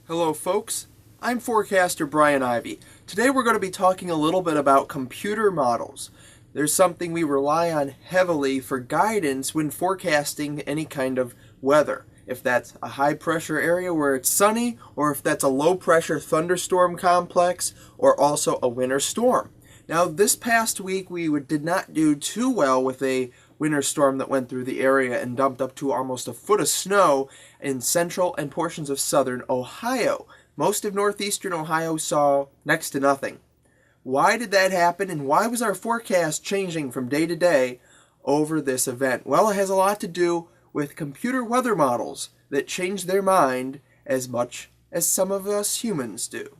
Hello folks, I'm forecaster Brian Ivey. Today we're going to be talking a little bit about computer models. There's something we rely on heavily for guidance when forecasting any kind of weather. If that's a high pressure area where it's sunny, or if that's a low pressure thunderstorm complex, or also a winter storm. Now this past week we did not do too well with a winter storm that went through the area and dumped up to almost a foot of snow in central and portions of southern Ohio. Most of northeastern Ohio saw next to nothing. Why did that happen, and why was our forecast changing from day to day over this event? Well, it has a lot to do with computer weather models that change their mind as much as some of us humans do.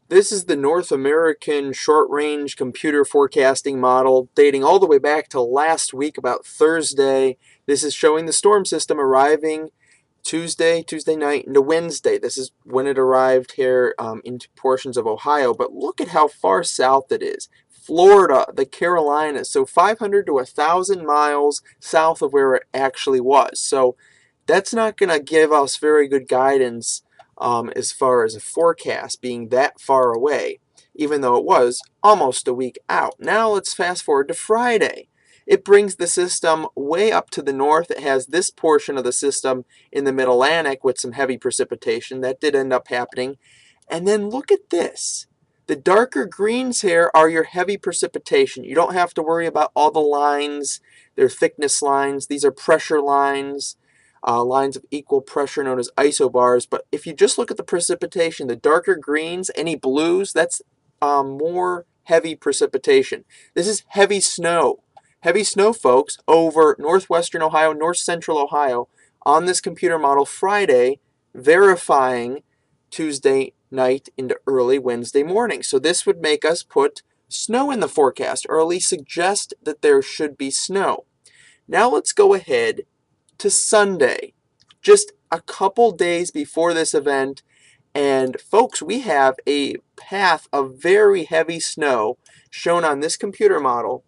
This is the North American short-range computer forecasting model dating all the way back to last week, about Thursday. This is showing the storm system arriving Tuesday night into Wednesday. This is when it arrived here into portions of Ohio. But look at how far south it is. Florida, the Carolinas, so 500 to 1,000 miles south of where it actually was. So that's not going to give us very good guidance as far as a forecast being that far away, even though it was almost a week out. Now let's fast forward to Friday. It brings the system way up to the north. It has this portion of the system in the mid-Atlantic with some heavy precipitation. That did end up happening. And then look at this. The darker greens here are your heavy precipitation. You don't have to worry about all the lines. They're thickness lines. These are pressure lines. Lines of equal pressure known as isobars. But if you just look at the precipitation, the darker greens, any blues, that's more heavy precipitation. This is heavy snow. Heavy snow, folks, over northwestern Ohio, north central Ohio on this computer model Friday, verifying Tuesday night into early Wednesday morning. So this would make us put snow in the forecast, or at least suggest that there should be snow. Now let's go ahead to Sunday, just a couple days before this event, and folks, we have a path of very heavy snow shown on this computer model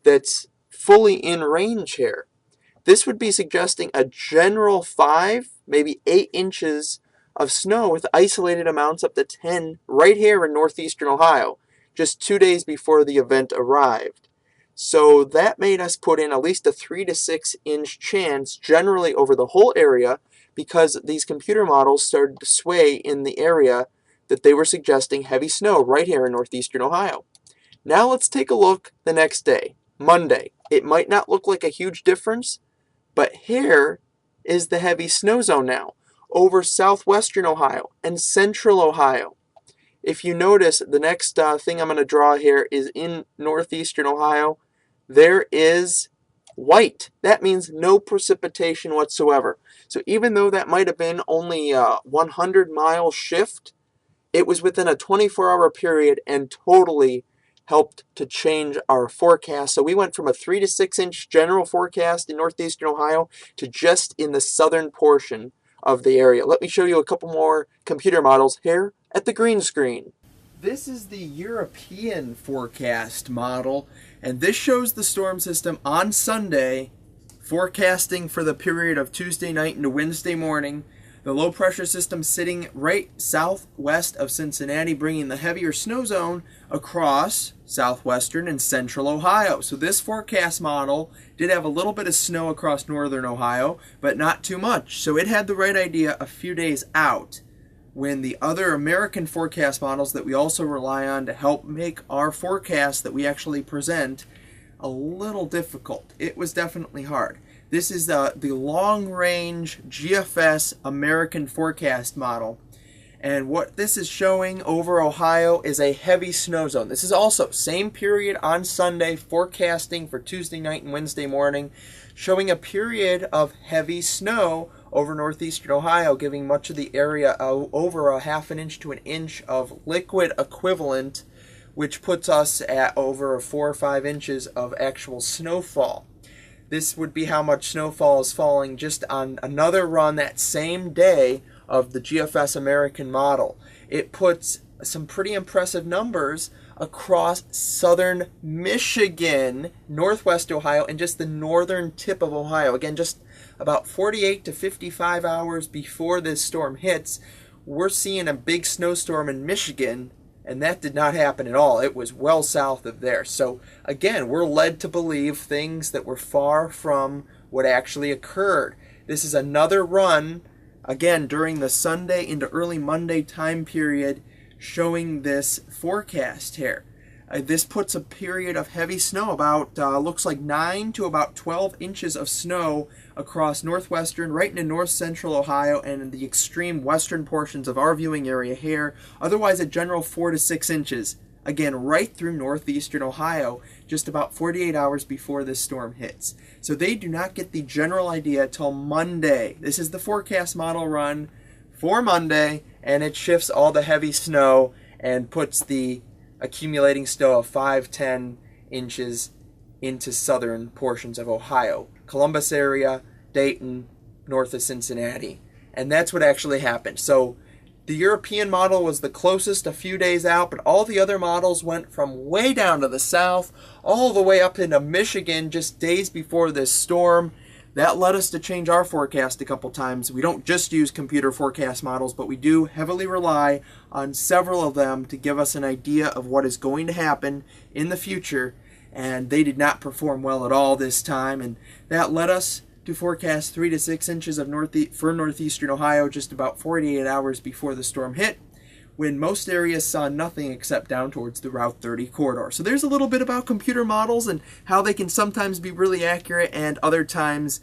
that's fully in range here. This would be suggesting a general 5, maybe 8 inches of snow with isolated amounts up to 10 right here in northeastern Ohio, just 2 days before the event arrived. So that made us put in at least a 3 to 6 inch chance generally over the whole area, because these computer models started to sway in the area that they were suggesting heavy snow right here in northeastern Ohio. Now let's take a look the next day, Monday. It might not look like a huge difference, but here is the heavy snow zone now over southwestern Ohio and central Ohio. If you notice, the next thing I'm going to draw here is in northeastern Ohio. There is white. That means no precipitation whatsoever. So even though that might have been only a 100-mile shift, it was within a 24-hour period and totally helped to change our forecast. So we went from a 3 to 6 inch general forecast in northeastern Ohio to just in the southern portion of the area. Let me show you a couple more computer models here at the green screen. This is the European forecast model, and this shows the storm system on Sunday, forecasting for the period of Tuesday night into Wednesday morning. The low pressure system sitting right southwest of Cincinnati, bringing the heavier snow zone across southwestern and central Ohio. So this forecast model did have a little bit of snow across northern Ohio, but not too much. So it had the right idea a few days out, when the other American forecast models that we also rely on to help make our forecast that we actually present a little difficult. It was definitely hard. This is the long-range GFS American forecast model. And what this is showing over Ohio is a heavy snow zone. This is also same period on Sunday, forecasting for Tuesday night and Wednesday morning, showing a period of heavy snow over northeastern Ohio, giving much of the area over a ½ an inch to an inch of liquid equivalent, which puts us at over 4 or 5 inches of actual snowfall. This would be how much snowfall is falling just on another run that same day of the GFS American model. It puts some pretty impressive numbers across southern Michigan, northwest Ohio, and just the northern tip of Ohio. Again, just about 48 to 55 hours before this storm hits, we're seeing a big snowstorm in Michigan, and that did not happen at all. It was well south of there. So again, we're led to believe things that were far from what actually occurred. This is another run, again, during the Sunday into early Monday time period, showing this forecast here. This puts a period of heavy snow, about looks like 9 to about 12 inches of snow across northwestern, right into north central Ohio, and in the extreme western portions of our viewing area here. Otherwise, a general 4 to 6 inches, again, right through northeastern Ohio, just about 48 hours before this storm hits. So they do not get the general idea till Monday. This is the forecast model run for Monday, and it shifts all the heavy snow and puts the accumulating snow of 5-10 inches into southern portions of Ohio, Columbus area, Dayton, north of Cincinnati. And that's what actually happened. So the European model was the closest, a few days out, but all the other models went from way down to the south all the way up into Michigan just days before this storm. That led us to change our forecast a couple times. We don't just use computer forecast models, but we do heavily rely on several of them to give us an idea of what is going to happen in the future, and they did not perform well at all this time, and that led us to forecast 3 to 6 inches of for northeastern Ohio just about 48 hours before the storm hit, when most areas saw nothing except down towards the Route 30 corridor. So there's a little bit about computer models and how they can sometimes be really accurate, and other times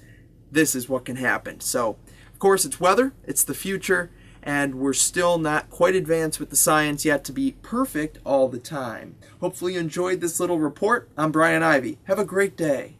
this is what can happen. So, of course, it's weather, it's the future, and we're still not quite advanced with the science yet to be perfect all the time. Hopefully you enjoyed this little report. I'm Brian Ivey. Have a great day.